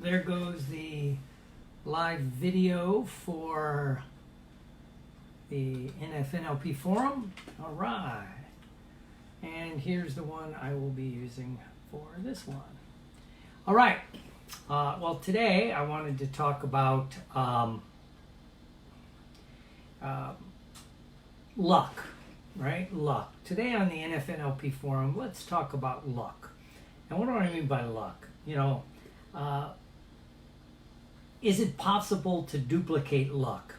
there goes the live video for the NFNLP forum. All right. And here's the one I will be using for this one. All right. Well, today I wanted to talk about luck, right? Luck. Today on the NFNLP forum, let's talk about luck. And what do I mean by luck? You know, is it possible to duplicate luck,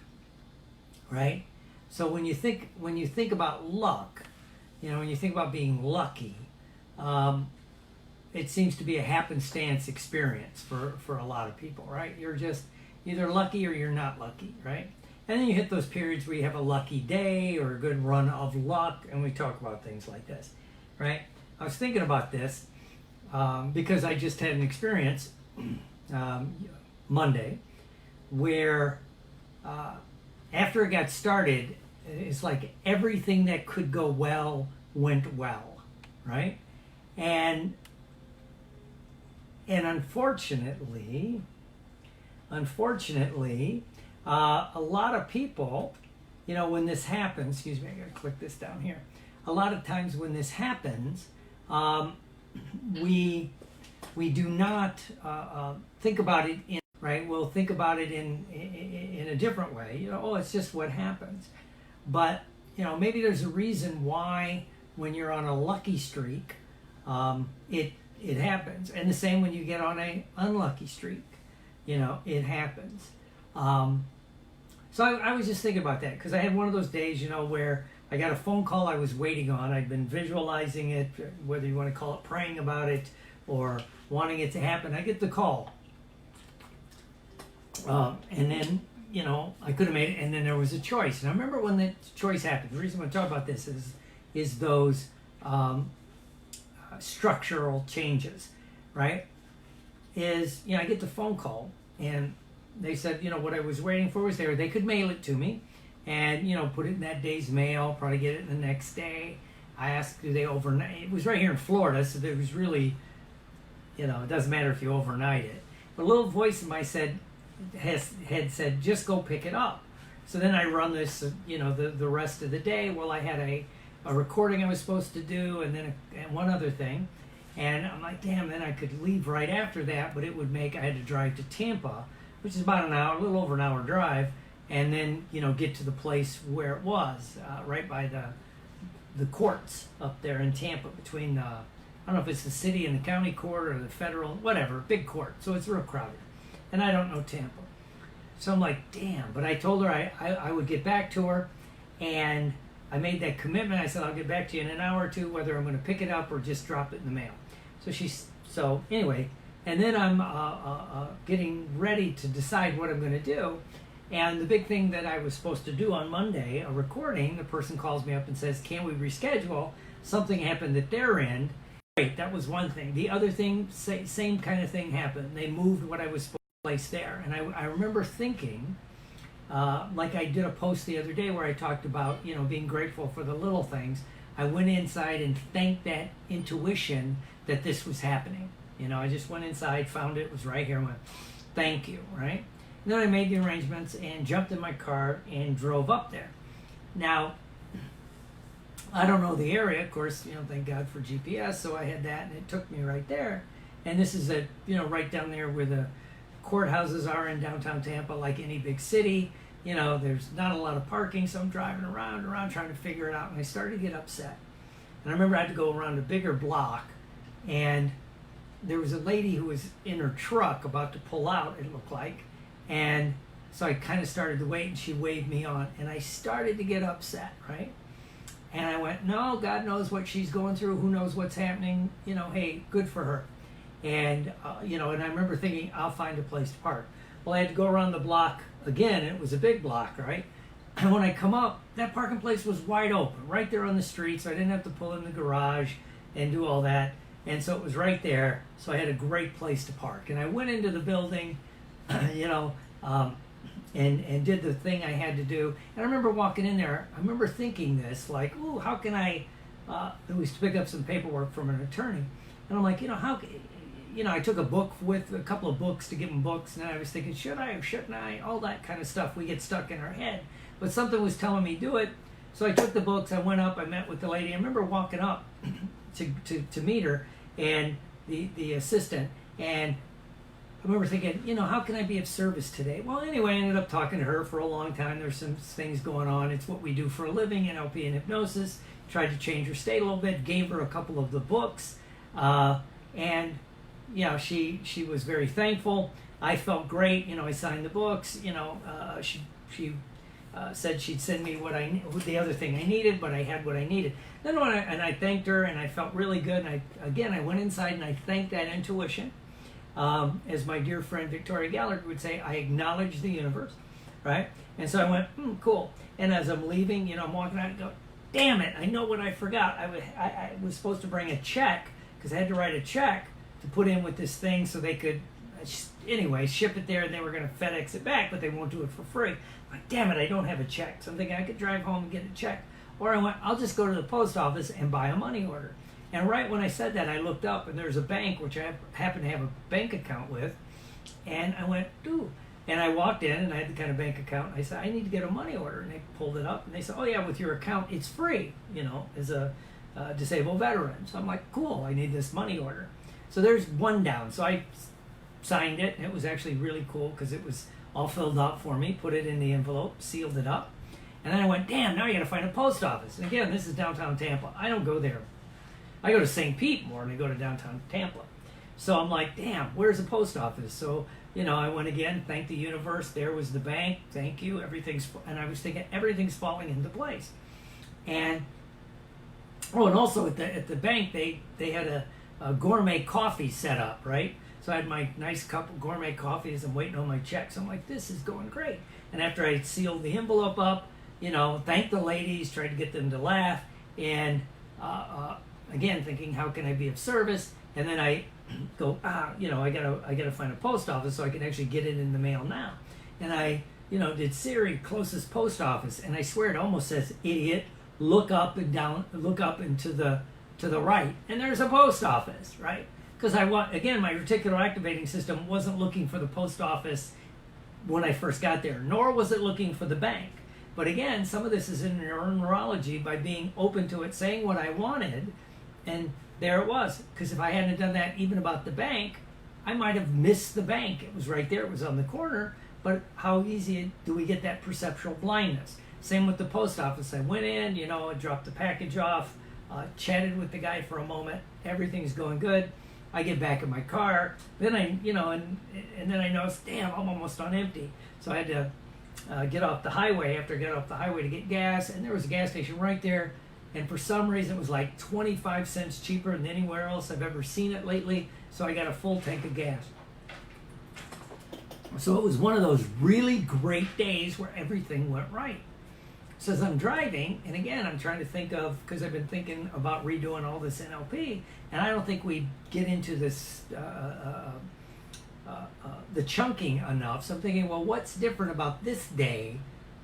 right? So when you think about luck, you know, when you think about being lucky, it seems to be a happenstance experience for a lot of people, right? You're just either lucky or you're not lucky, right? And then you hit those periods where you have a lucky day or a good run of luck, and we talk about things like this, right? I was thinking about this because I just had an experience Monday where after it got started, it's like everything that could go well went well, right? And unfortunately, a lot of people, you know, when this happens, excuse me, I gotta click this down here. A lot of times when this happens, we do not think about it in, right? We'll think about it in a different way. You know, oh, it's just what happens. But, you know, maybe there's a reason why when you're on a lucky streak, it happens. And the same when you get on a unlucky streak, you know, it happens. So I was just thinking about that because I had one of those days, you know, where I got a phone call I was waiting on. I'd been visualizing it, whether you want to call it praying about it or wanting it to happen. I get the call. And then, you know, I could have made it, and then there was a choice. And I remember when the choice happened, the reason I want to talk about this is those structural changes, right? Is, you know, I get the phone call, and they said, you know, what I was waiting for was there. They could mail it to me and, you know, put it in that day's mail, probably get it the next day. I asked, do they overnight? It was right here in Florida, so there was really, you know, it doesn't matter if you overnight it. But a little voice in my had said, just go pick it up. So then I run this, you know, the rest of the day. Well, I had a recording I was supposed to do, and then and one other thing. And I'm like, damn, then I could leave right after that, but it would make, I had to drive to Tampa, which is about an hour, a little over an hour drive, and then, you know, get to the place where it was, right by the courts up there in Tampa, between the, I don't know if it's the city and the county court or the federal, whatever, big court. So it's real crowded. And I don't know Tampa. So I'm like, damn. But I told her I would get back to her, and I made that commitment. I said, I'll get back to you in an hour or two, whether I'm going to pick it up or just drop it in the mail. So anyway, and then I'm getting ready to decide what I'm going to do. And the big thing that I was supposed to do on Monday, a recording, the person calls me up and says, can we reschedule? Something happened at their end. Great, that was one thing. The other thing, same kind of thing happened. They moved what I was supposed to place there. And I remember thinking, like I did a post the other day where I talked about, you know, being grateful for the little things. I went inside and thanked that intuition that this was happening. You know, I just went inside, found it was right here, and went, thank you, right? And then I made the arrangements and jumped in my car and drove up there. Now, I don't know the area, of course, you know, thank God for GPS, so I had that, and it took me right there. And this is you know, right down there where the courthouses are in downtown Tampa, like any big city. You know, there's not a lot of parking, so I'm driving around trying to figure it out, and I started to get upset. And I remember I had to go around a bigger block, and there was a lady who was in her truck about to pull out, it looked like, and so I kind of started to wait, and she waved me on, and I started to get upset, right? And I went, no, God knows what she's going through, who knows what's happening, you know, hey, good for her. And, you know, and I remember thinking, I'll find a place to park. Well, I had to go around the block again, and it was a big block, right? And when I come up, that parking place was wide open, right there on the street, so I didn't have to pull in the garage and do all that. And so it was right there, so I had a great place to park. And I went into the building, you know, and did the thing I had to do. And I remember walking in there, I remember thinking this, like, ooh, how can I, it was to pick up some paperwork from an attorney. And I'm like, you know, how, I took a couple of books to give them books, and I was thinking, should I or shouldn't I? All that kind of stuff. We get stuck in our head. But something was telling me do it. So I took the books, I went up, I met with the lady. I remember walking up to meet her and the assistant, and I remember thinking, how can I be of service today? Well, anyway, I ended up talking to her for a long time. There's some things going on. It's what we do for a living, NLP and hypnosis. Tried to change her state a little bit, gave her a couple of the books, and she was very thankful. I felt great. I signed the books. She said she'd send me the other thing I needed, but I had what I needed. Then I thanked her, and I felt really good. And I went inside and I thanked that intuition. As my dear friend Victoria Gallagher would say, I acknowledge the universe, right? And so I went, cool. And as I'm leaving, I'm walking out and go, damn it, I know what I forgot. I was supposed to bring a check, because I had to write a check to put in with this thing so they could, anyway, ship it there, and they were going to FedEx it back, but they won't do it for free. I'm like, damn it, I don't have a check. So I'm thinking I could drive home and get a check. Or I went, I'll just go to the post office and buy a money order. And right when I said that, I looked up, and there's a bank, which I happen to have a bank account with, and I went, dude. And I walked in, and I had the kind of bank account. I said, I need to get a money order. And they pulled it up, and they said, oh, yeah, with your account, it's free, as a disabled veteran. So I'm like, cool, I need this money order. So there's one down. So I signed it, and it was actually really cool because it was all filled out for me, put it in the envelope, sealed it up. And then I went, damn, now you got to find a post office. And again, this is downtown Tampa. I don't go there. I go to St. Pete more than I go to downtown Tampa. So I'm like, damn, where's the post office? So, I went again, thanked the universe. There was the bank. Thank you. And I was thinking everything's falling into place. And also at the bank, they had a gourmet coffee set up, right? So I had my nice cup of gourmet coffee as I'm waiting on my checks. I'm like, this is going great. And after I sealed the envelope up, thanked the ladies, tried to get them to laugh, and again, thinking, how can I be of service? And then I go, I gotta find a post office so I can actually get it in the mail now. And I, did Siri, closest post office, and I swear it almost says, idiot, look up and to the right, and there's a post office, right? Because my reticular activating system wasn't looking for the post office when I first got there, nor was it looking for the bank. But again, some of this is in neurology by being open to it, saying what I wanted, and there it was. Because if I hadn't done that even about the bank, I might have missed the bank. It was right there. It was on the corner. But how easy do we get that perceptual blindness? Same with the post office. I went in, I dropped the package off, chatted with the guy for a moment. Everything's going good. I get back in my car. Then and then I noticed, damn, I'm almost on empty. So I had to get off the highway after I got off the highway to get gas. And there was a gas station right there. And for some reason, it was like 25 cents cheaper than anywhere else I've ever seen it lately. So I got a full tank of gas. So it was one of those really great days where everything went right. So as I'm driving, and again, I'm trying to think of, because I've been thinking about redoing all this NLP, and I don't think we get into this, the chunking enough. So I'm thinking, well, what's different about this day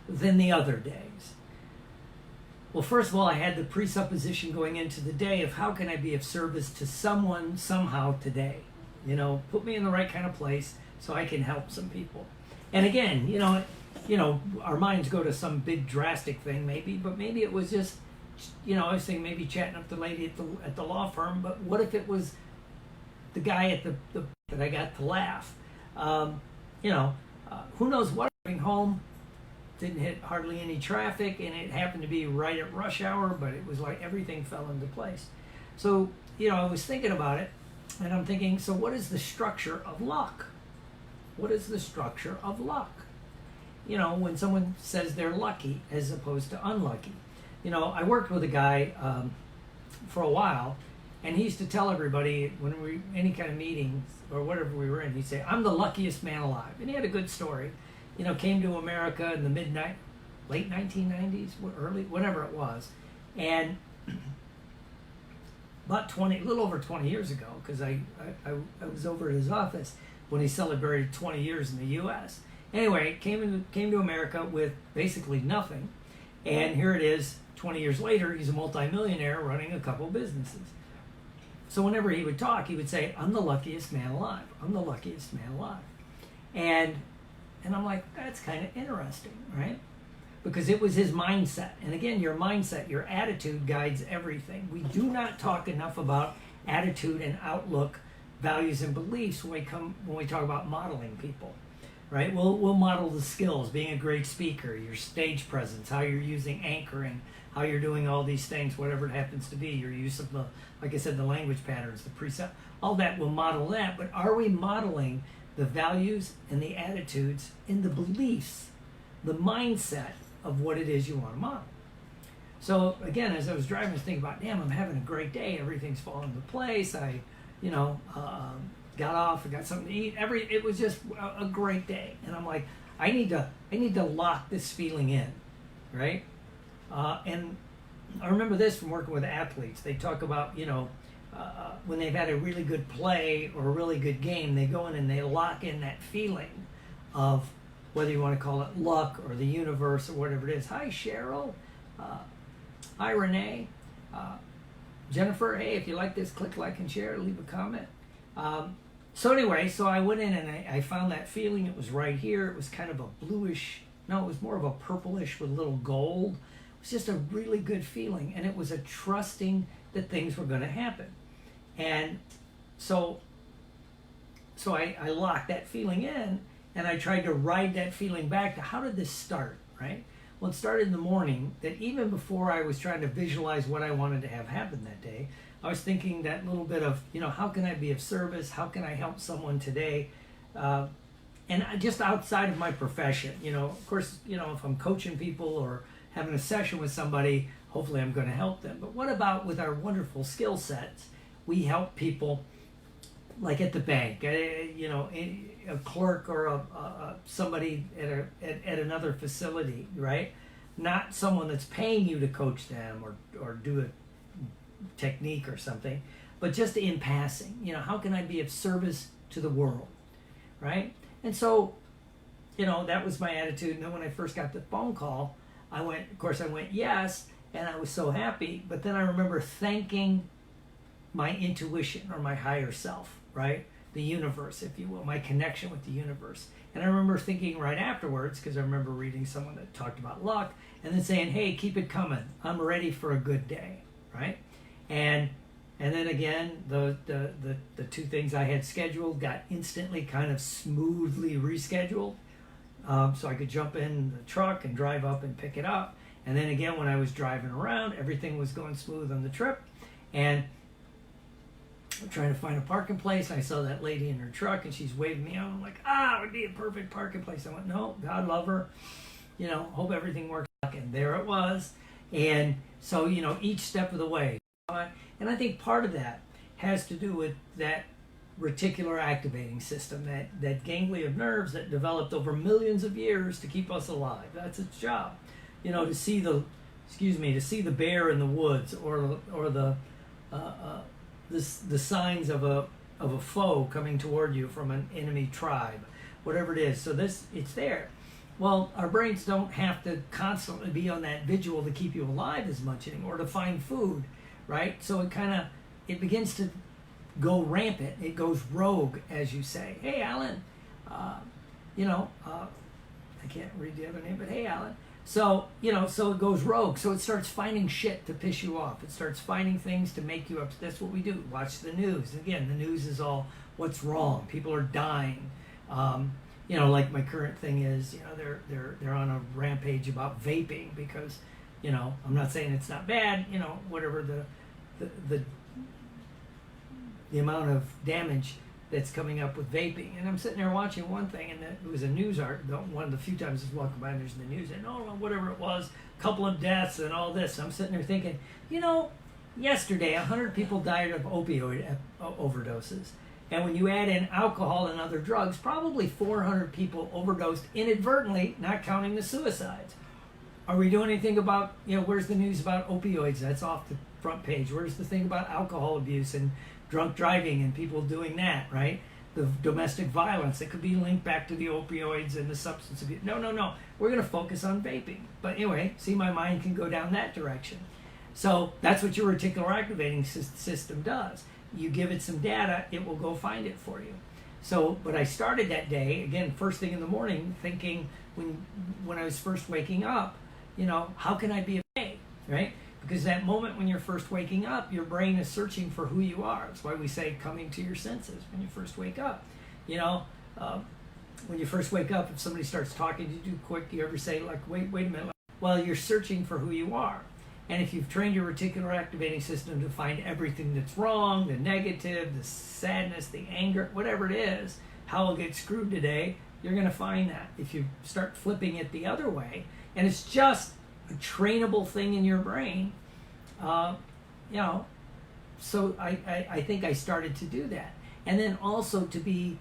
than the other days? Well, first of all, I had the presupposition going into the day of how can I be of service to someone somehow today? Put me in the right kind of place so I can help some people. And again, our minds go to some big drastic thing maybe, but maybe it was just, I was thinking maybe chatting up the lady at the law firm, but what if it was the guy at the that I got to laugh? Who knows what? Driving home, didn't hit hardly any traffic, and it happened to be right at rush hour, but it was like everything fell into place. So, I was thinking about it, and I'm thinking, so what is the structure of luck? What is the structure of luck? When someone says they're lucky as opposed to unlucky. I worked with a guy for a while, and he used to tell everybody when we any kind of meetings or whatever we were in, he'd say, I'm the luckiest man alive. And he had a good story. Came to America in the late 1990s, early, whatever it was. And a little over 20 years ago, because I was over at his office when he celebrated 20 years in the U.S. Anyway, came to America with basically nothing. And here it is, 20 years later, he's a multimillionaire running a couple businesses. So whenever he would talk, he would say, "I'm the luckiest man alive. I'm the luckiest man alive." And I'm like, that's kind of interesting, right? Because it was his mindset. And again, your mindset, your attitude guides everything. We do not talk enough about attitude and outlook, values and beliefs when we talk about modeling people, right? We'll model the skills, being a great speaker, your stage presence, how you're using anchoring, how you're doing all these things, whatever it happens to be, your use of the, like I said, the language patterns, the precept, all that will model that. But are we modeling the values and the attitudes and the beliefs, the mindset of what it is you want to model? So again, as I was driving, I was thinking about, damn, I'm having a great day. Everything's falling into place. I, got off. I got something to eat. It was just a great day. And I'm like, I need to lock this feeling in, right? And I remember this from working with athletes. They talk about, when they've had a really good play or a really good game, they go in and they lock in that feeling of whether you want to call it luck or the universe or whatever it is. Hi, Cheryl. Hi, Renee. Jennifer, hey, if you like this, click like and share, leave a comment. So anyway, so I went in and I found that feeling. It was right here. It was kind of a bluish, no, it was more of a purplish with a little gold. It was just a really good feeling. And it was a trusting that things were going to happen. And so I locked that feeling in, and I tried to ride that feeling back to how did this start, right? Well, it started in the morning, that even before I was trying to visualize what I wanted to have happen that day, I was thinking that little bit of, how can I be of service? How can I help someone today? And just outside of my profession, of course, if I'm coaching people or having a session with somebody, hopefully I'm going to help them. But what about with our wonderful skill sets? We help people like at the bank, a clerk or somebody at another facility, right? Not someone that's paying you to coach them or do a technique or something, but just in passing. How can I be of service to the world, right? And so, that was my attitude. And then when I first got the phone call, I went yes, and I was so happy. But then I remember thanking my intuition or my higher self, right? The universe, if you will, my connection with the universe. And I remember thinking right afterwards, because I remember reading someone that talked about luck, and then saying, hey, keep it coming. I'm ready for a good day, right? And then again, the two things I had scheduled got instantly kind of smoothly rescheduled. So I could jump in the truck and drive up and pick it up. And then again, when I was driving around, everything was going smooth on the trip. And I'm trying to find a parking place. I saw that lady in her truck and she's waving me out. I'm like, it would be a perfect parking place. I went, no, God love her. Hope everything works out. And there it was. And so, each step of the way. And I think part of that has to do with that reticular activating system, that ganglia of nerves that developed over millions of years to keep us alive. That's its job. To see the bear in the woods or the signs of a foe coming toward you from an enemy tribe, whatever it is. So it's there. Well, our brains don't have to constantly be on that vigil to keep you alive as much anymore, to find food, right? So it begins to go rampant. It goes rogue, as you say. Hey, Alan, I can't read the other name, but hey, Alan. So, so it goes rogue. So it starts finding shit to piss you off. It starts finding things to make you upset. That's what we do. Watch the news. Again, the news is all what's wrong. People are dying. Like my current thing is, they're on a rampage about vaping because, I'm not saying it's not bad, whatever the amount of damage that's coming up with vaping. And I'm sitting there watching one thing, and it was a news article. One of the few times I was walking by and there's the news, and whatever it was, a couple of deaths and all this. I'm sitting there thinking, yesterday 100 people died of opioid overdoses. And when you add in alcohol and other drugs, probably 400 people overdosed inadvertently, not counting the suicides. Are we doing anything about, where's the news about opioids? That's off the front page. Where's the thing about alcohol abuse and drunk driving and people doing that, right? The domestic violence that could be linked back to the opioids and the substance abuse. No. We're going to focus on vaping. But anyway, see, my mind can go down that direction. So that's what your reticular activating system does. you give it some data, it will go find it for you. So, but I started that day, again, first thing in the morning, thinking when I was first waking up, how can I be okay, right? Because that moment when you're first waking up, your brain is searching for who you are. That's why we say coming to your senses when you first wake up. When you first wake up, if somebody starts talking to you too quick, you ever say, like, wait a minute? Well, you're searching for who you are. And if you've trained your reticular activating system to find everything that's wrong, the negative, the sadness, the anger, whatever it is, how it'll get screwed today, you're going to find that. If you start flipping it the other way, and it's just a trainable thing in your brain, so I think I started to do that. And then also to be,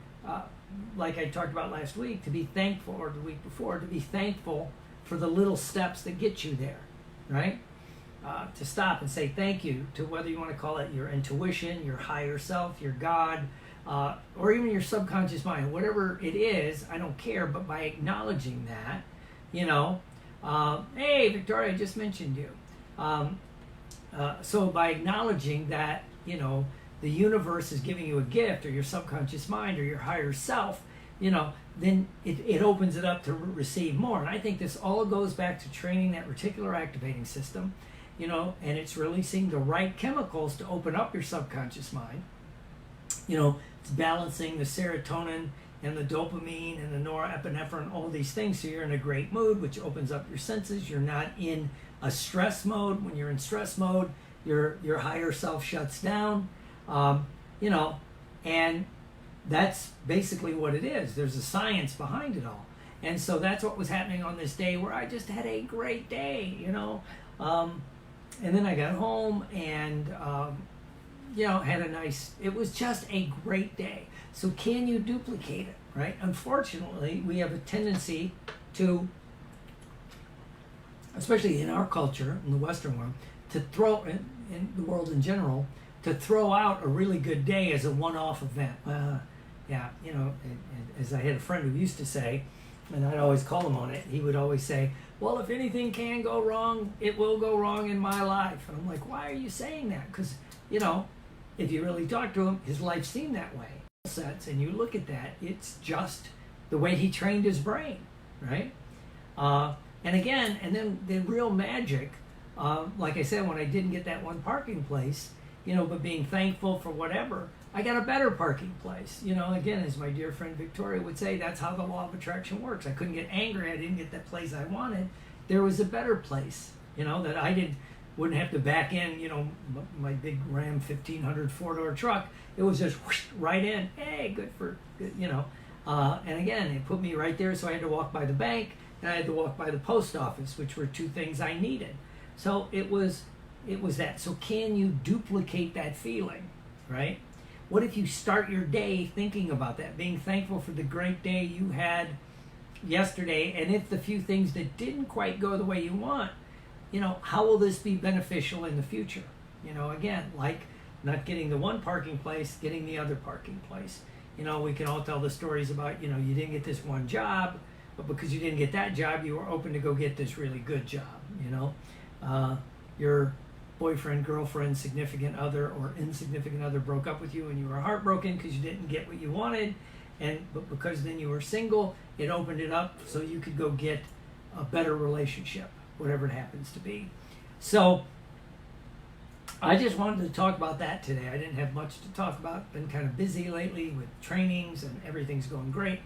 like I talked about last week, to be thankful, or the week before, to be thankful for the little steps that get you there, right? To stop and say thank you to, whether you want to call it your intuition, your higher self, your God, or even your subconscious mind, whatever it is, I don't care, but by acknowledging that, hey, Victoria, I just mentioned you. So by acknowledging that, the universe is giving you a gift, or your subconscious mind, or your higher self, then it opens it up to receive more. And I think this all goes back to training that reticular activating system, and it's releasing the right chemicals to open up your subconscious mind. It's balancing the serotonin and the dopamine and the norepinephrine, all these things, so you're in a great mood, which opens up your senses. You're not in a stress mode. When you're in stress mode, your higher self shuts down, and that's basically what it is. There's a science behind it all. And so that's what was happening on this day, where I just had a great day, and then I got home and, had it was just a great day. So can you duplicate it, right? Unfortunately, we have a tendency to, especially in our culture, in the Western world, to throw, in the world in general, to throw out a really good day as a one-off event. As I had a friend who used to say, and I'd always call him on it, he would always say, well, if anything can go wrong, it will go wrong in my life. And I'm like, why are you saying that? Because, if you really talk to him, his life seemed that way. And you look at that, it's just the way he trained his brain, right? And then the real magic, like I said, when I didn't get that one parking place, but being thankful for whatever, I got a better parking place. Again, as my dear friend Victoria would say, that's how the law of attraction works. I couldn't get angry. I didn't get that place I wanted. There was a better place, that I wouldn't have to back in, my big Ram 1500 four-door truck. It was just whoosh, right in. Hey, good, and again, it put me right there, so I had to walk by the bank, and I had to walk by the post office, which were two things I needed. So it was that. So can you duplicate that feeling, right? What if you start your day thinking about that, being thankful for the great day you had yesterday, and if the few things that didn't quite go the way you want, how will this be beneficial in the future? Again, like not getting the one parking place, getting the other parking place. We can all tell the stories about, you didn't get this one job, but because you didn't get that job, you were open to go get this really good job, your boyfriend, girlfriend, significant other, or insignificant other broke up with you, and you were heartbroken because you didn't get what you wanted, but because then you were single, it opened it up so you could go get a better relationship, whatever it happens to be. So I just wanted to talk about that today. I didn't have much to talk about. Been kind of busy lately with trainings, and everything's going great.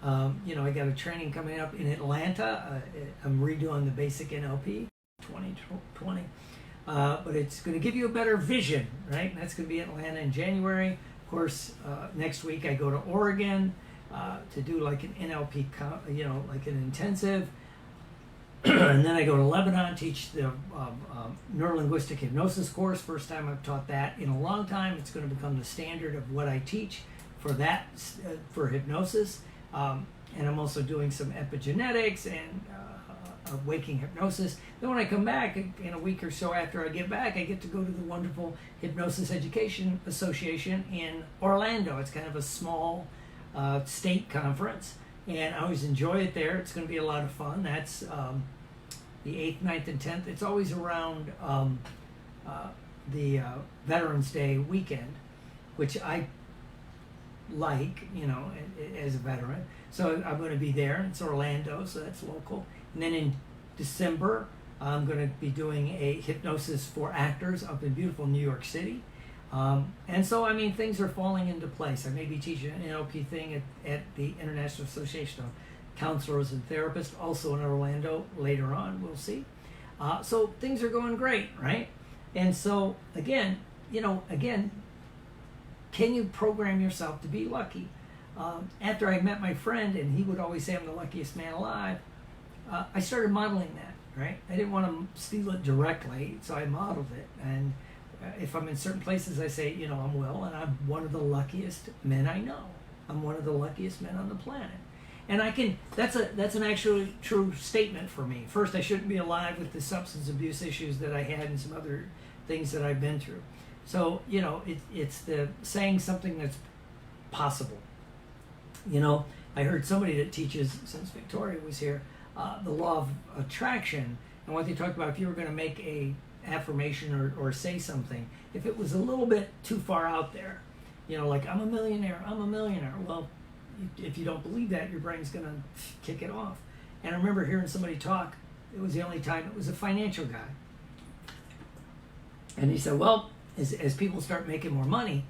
I got a training coming up in Atlanta. I'm redoing the basic NLP 2020. But it's going to give you a better vision, right? And that's going to be in Atlanta in January. Of course, next week I go to Oregon to do like an NLP, like an intensive. And then I go to Lebanon, teach the neurolinguistic hypnosis course. First time I've taught that in a long time. It's going to become the standard of what I teach for that, for hypnosis. And I'm also doing some epigenetics and waking hypnosis. Then when I come back in a week or so after I get back, I get to go to the wonderful Hypnosis Education Association in Orlando. It's kind of a small state conference, and I always enjoy it there. It's going to be a lot of fun. That's the 8th, 9th, and 10th. It's always around the Veterans Day weekend. which I like, as a veteran. So I'm going to be there. It's Orlando, so that's local. And then in December, I'm going to be doing a hypnosis for actors up in beautiful New York City. And so, I mean, things are falling into place. I may be teaching an NLP thing at the International Association of Counselors and Therapists, also in Orlando later on. We'll see. So things are going great, right? And so, again, can you program yourself to be lucky? After I met my friend, and he would always say I'm the luckiest man alive, I started modeling that, right? I didn't want to steal it directly, so I modeled it. And if I'm in certain places, I say, I'm Will, and I'm one of the luckiest men I know. I'm one of the luckiest men on the planet. And that's an actually true statement for me. First, I shouldn't be alive with the substance abuse issues that I had and some other things that I've been through. So, it's the saying something that's possible. I heard somebody that teaches, since Victoria was here, the law of attraction, and what they talked about, if you were going to make a affirmation or say something, if it was a little bit too far out there, like I'm a millionaire, well, if you don't believe that, your brain's going to kick it off. And I remember hearing somebody talk, it was the only time, it was a financial guy. And he said, well, as people start making more money,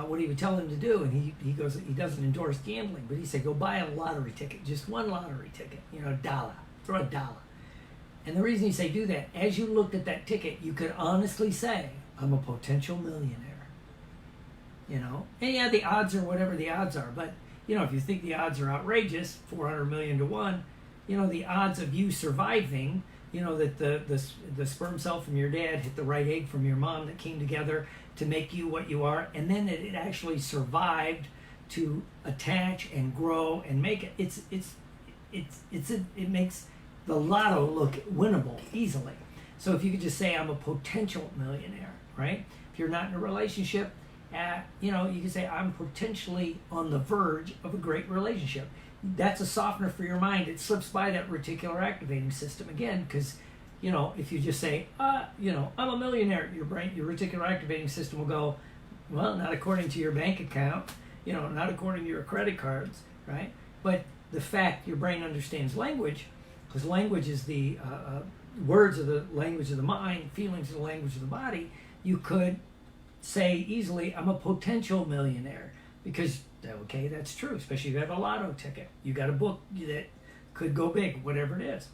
what he would tell them to do, and he goes, he doesn't endorse gambling, but he said, go buy a lottery ticket, just one lottery ticket, $1, throw $1. And the reason he say do that, as you looked at that ticket, you could honestly say, I'm a potential millionaire. And yeah, the odds are whatever the odds are, but if you think the odds are outrageous, 400 million to 1, the odds of you surviving, that the sperm cell from your dad hit the right egg from your mom that came together to make you what you are, and then that it actually survived to attach and grow and make it. It makes the lotto look winnable easily. So if you could just say I'm a potential millionaire, right? If you're not in a relationship, you can say I'm potentially on the verge of a great relationship. That's a softener for your mind. It slips by that reticular activating system again, because if you just say I'm a millionaire, your reticular activating system will go, well, not according to your bank account, not according to your credit cards, right? But the fact your brain understands language, because language is the words are the language of the mind, feelings are the language of the body. You could say easily, I'm a potential millionaire, because okay, that's true, especially if you have a lotto ticket. You got a book that could go big, whatever it is.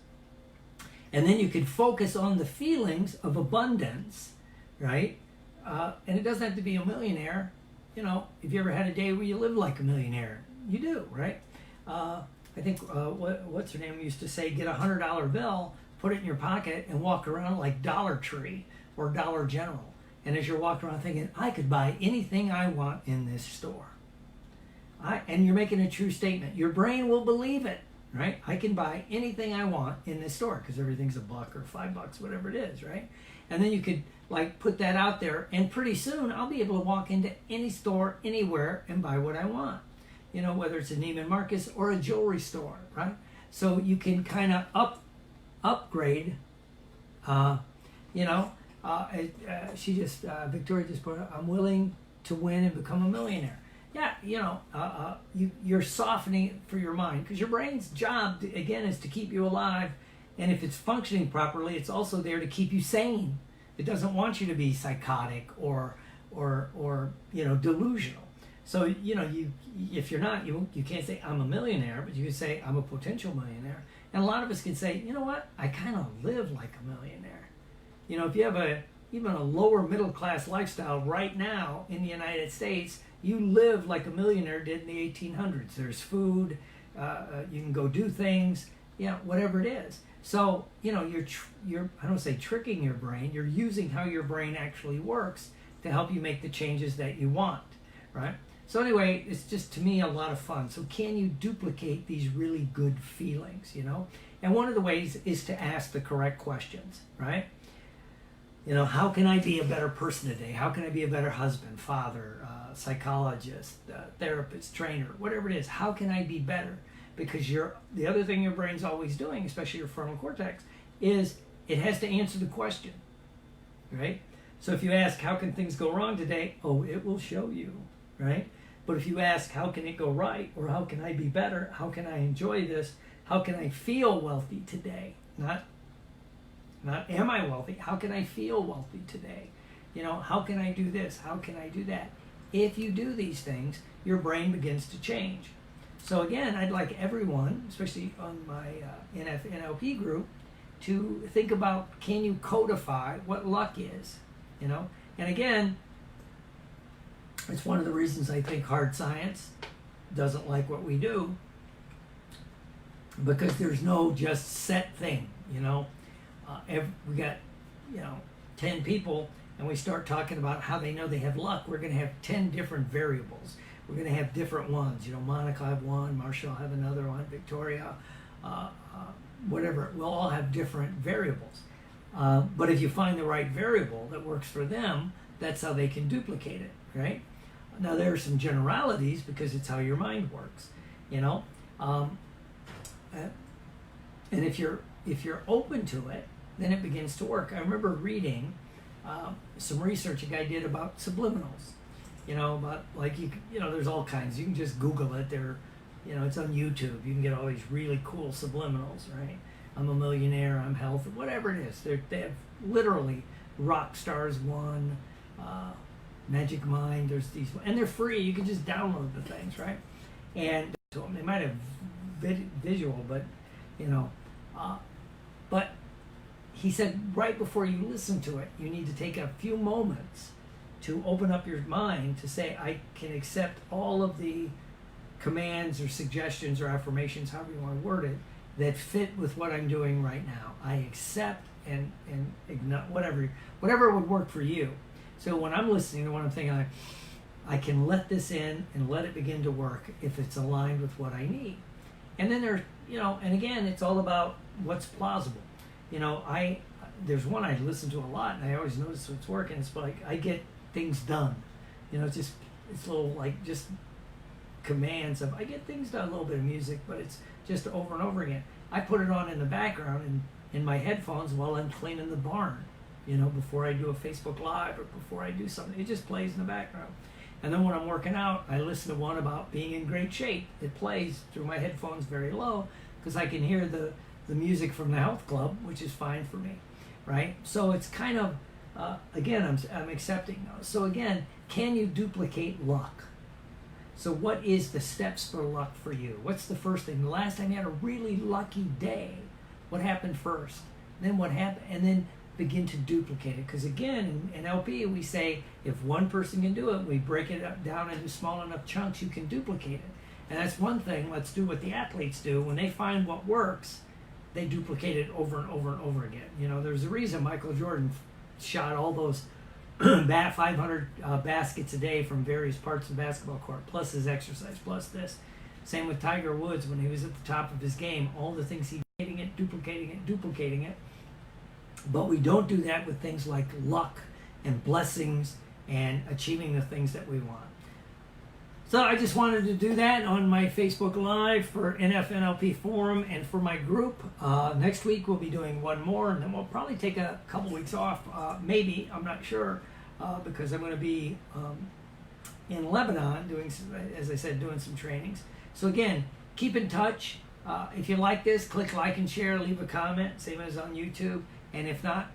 And then you could focus on the feelings of abundance, right? And it doesn't have to be a millionaire. If you ever had a day where you lived like a millionaire, you do, right? I think, what's her name used to say, get a $100 bill, put it in your pocket, and walk around like Dollar Tree or Dollar General. And as you're walking around thinking, I could buy anything I want in this store. And you're making a true statement. Your brain will believe it, right? I can buy anything I want in this store because everything's $1 or $5, whatever it is, right? And then you could put that out there, and pretty soon I'll be able to walk into any store, anywhere, and buy what I want. Whether it's a Neiman Marcus or a jewelry store, right? So you can kind of upgrade. Victoria just put, I'm willing to win and become a millionaire. Yeah, you're softening it for your mind, because your brain's job, again, is to keep you alive. And if it's functioning properly, it's also there to keep you sane. It doesn't want you to be psychotic or delusional. So, if you're not, you can't say I'm a millionaire, but you can say I'm a potential millionaire. And a lot of us can say, you know what, I kind of live like a millionaire. If you have even a lower middle class lifestyle right now in the United States, you live like a millionaire did in the 1800s. There's food, you can go do things, whatever it is. So, you're I don't say tricking your brain, you're using how your brain actually works to help you make the changes that you want, right? So anyway, it's just, to me, a lot of fun. So can you duplicate these really good feelings, And one of the ways is to ask the correct questions, right? How can I be a better person today? How can I be a better husband, father, psychologist, therapist, trainer, whatever it is? How can I be better? Because the other thing your brain's always doing, especially your frontal cortex, is it has to answer the question, right? So if you ask, how can things go wrong today? Oh, it will show you, right? But if you ask, how can it go right? Or how can I be better? How can I enjoy this? How can I feel wealthy today? Not am I wealthy? How can I feel wealthy today? You know, how can I do this? How can I do that? If you do these things, your brain begins to change. So again, I'd like everyone, especially on my NFNLP group, to think about, can you codify what luck is? You know, and again, it's one of the reasons I think hard science doesn't like what we do, because there's no just set thing. You know, we got 10 people, and we start talking about how they know they have luck. We're going to have 10 different variables. We're going to have different ones. You know, Monica will have one, Marshall will have another one, Victoria, whatever. We'll all have different variables. But if you find the right variable that works for them, that's how they can duplicate it, right? Now there are some generalities because it's how your mind works, you know. And if you're open to it, then it begins to work. I remember reading some research a guy did about subliminals. You know, about like there's all kinds. You can just Google it. It's on YouTube. You can get all these really cool subliminals, right? I'm a millionaire. I'm healthy. Whatever it is, they have literally rock stars one, magic mind. There's these, and they're free. You can just download the things, right? And to them, they might have visual, but but he said right before you listen to it, you need to take a few moments to open up your mind to say, I can accept all of the commands or suggestions or affirmations, however you want to word it, that fit with what I'm doing right now. I accept and ignore whatever would work for you. So when I'm listening to what I'm thinking, I can let this in and let it begin to work if it's aligned with what I need. And then and again, it's all about what's plausible. There's one I listen to a lot, and I always notice what's working. It's like I get things done. It's little like just commands of I get things done. A little bit of music, but it's just over and over again. I put it on in the background in my headphones while I'm cleaning the barn. Before I do a Facebook Live or before I do something, it just plays in the background. And then when I'm working out, I listen to one about being in great shape. It plays through my headphones very low because I can hear the music from the health club, which is fine for me, right? So it's kind of, again, I'm accepting those. So again, can you duplicate luck? So what is the steps for luck for you? What's the first thing? The last time you had a really lucky day, what happened first? Then what happened? And then begin to duplicate it. Because again, in LP, we say if one person can do it, we break it down into small enough chunks, you can duplicate it. And that's one thing. Let's do what the athletes do. When they find what works, they duplicate it over and over and over again. There's a reason Michael Jordan shot all those 500 baskets a day from various parts of the basketball court, plus his exercise, plus this. Same with Tiger Woods when he was at the top of his game. All the things he did, duplicating it. But we don't do that with things like luck and blessings and achieving the things that we want. So I just wanted to do that on my Facebook Live for NFNLP Forum and for my group. Next week we'll be doing one more, and then we'll probably take a couple weeks off. Maybe, I'm not sure, because I'm going to be in Lebanon doing, as I said, doing some trainings. So again, keep in touch. If you like this, click like and share, leave a comment, same as on YouTube. And if not,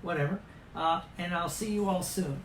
whatever. And I'll see you all soon.